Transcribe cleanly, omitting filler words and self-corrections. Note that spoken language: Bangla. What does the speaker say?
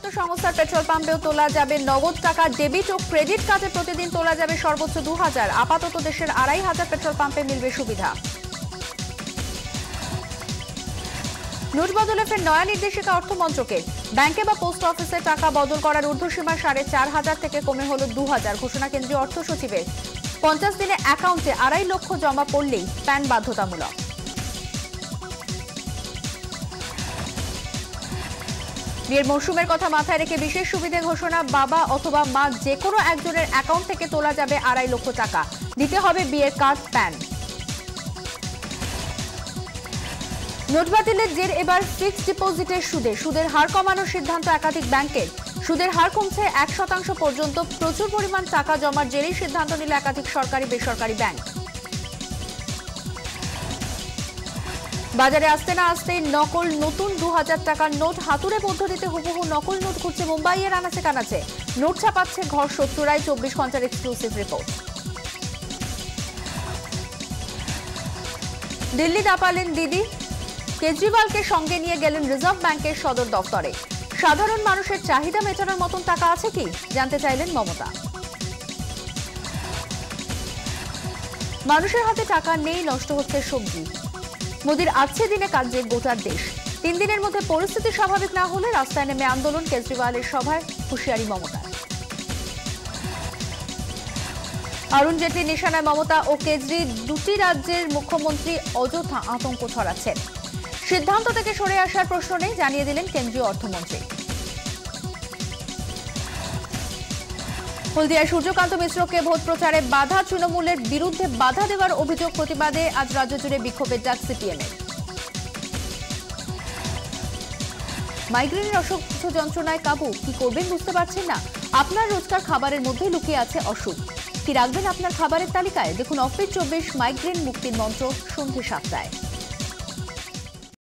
বেসরকারিত্ব সংস্থার পেট্রোল পাম্পেও তোলা যাবে নগদ টাকা। ডেবিট ও ক্রেডিট কার্ডে প্রতিদিন তোলা যাবে সর্বোচ্চ 2000। আপাতত দেশের 2500 পেট্রোল পাম্পে মিলবে সুবিধা। নোট বদলে ফের নয়া নির্দেশিকা অর্থমন্ত্রকের। ব্যাংকে বা পোস্ট অফিসে টাকা বদল করার ঊর্ধ্বসীমা 4500 থেকে কমে হল 2000। ঘোষণা কেন্দ্রীয় অর্থ সচিবের। 50 দিনে অ্যাকাউন্টে 2.5 লক্ষ জমা পড়লেই প্যান বাধ্যতামূলক। বিয়ের মৌসুমের কথা মাথায় রেখে বিশেষ সুবিধে ঘোষণা। বাবা অথবা মা যে কোনো একজনের অ্যাকাউন্ট থেকে তোলা যাবে 2.5 লক্ষ টাকা। দিতে হবে বিয়ের কার্ড, প্যান। নোট বাতিলের জের এবার ফিক্সড ডিপোজিটের সুদের হার কমানোর সিদ্ধান্ত একাধিক ব্যাংকের। সুদের হার কমছে 1% পর্যন্ত। প্রচুর পরিমাণ টাকা জমার জেরেই সিদ্ধান্ত নিল একাধিক সরকারি বেসরকারি ব্যাংক। বাজারে আসতে না আসতেই নকল নতুন 2000 টাকার নোট। হাতুড়ে পদ্ধতিতে হুবহু নকল নোট ঘুরছে মুম্বাইয়ের আনাচে কানাচে। নোট ছাপাচ্ছে ঘর শত্রুরাই। 24 ঘন্টার এক্সক্লুসিভ রিপোর্ট। দিল্লি দাপালেন দিদি। কেজরিওয়ালকে সঙ্গে নিয়ে গেলেন রিজার্ভ ব্যাংকের সদর দফতরে। সাধারণ মানুষের চাহিদা মেটানোর মতন টাকা আছে কি জানতে চাইলেন মমতা। মানুষের হাতে টাকা নেই, নষ্ট হচ্ছে সবজি। মোদির আজকে দিনে কাজে গোটার দেশ। 3 দিনের মধ্যে পরিস্থিতি স্বাভাবিক না হলে রাস্তায় নেমে আন্দোলন। কেজরিওয়ালের সভায় হুঁশিয়ারি মমতার। অরুণ জেটলি নিশানায় মমতা ও কেজরি। দুটি রাজ্যের মুখ্যমন্ত্রী অযথা আতঙ্ক ছড়াচ্ছেন। সিদ্ধান্ত থেকে সরে আসার প্রশ্ন নেই, জানিয়ে দিলেন কেন্দ্রীয় অর্থমন্ত্রী। হলদিয়ায় সূর্যকান্ত মিশ্রকে ভোট প্রচারে বাধা। তৃণমূলের বিরুদ্ধে বাধা দেওয়ার অভিযোগ প্রতিবাদে আজ রাজ্য জুড়ে বিক্ষোভের ডাক সিপিএমের। মাইগ্রেনের অসহ্য যন্ত্রণায় কাবু। কি করবেন বুঝতে পারছেন না? আপনার রোজকার খাবারের মধ্যে লুকিয়ে আছে অসুখ। কি রাখবেন আপনার খাবারের তালিকায়? দেখুন অফিস 24 মাইগ্রেন মুক্তির মন্ত্র সন্ধ্যে 7টায়।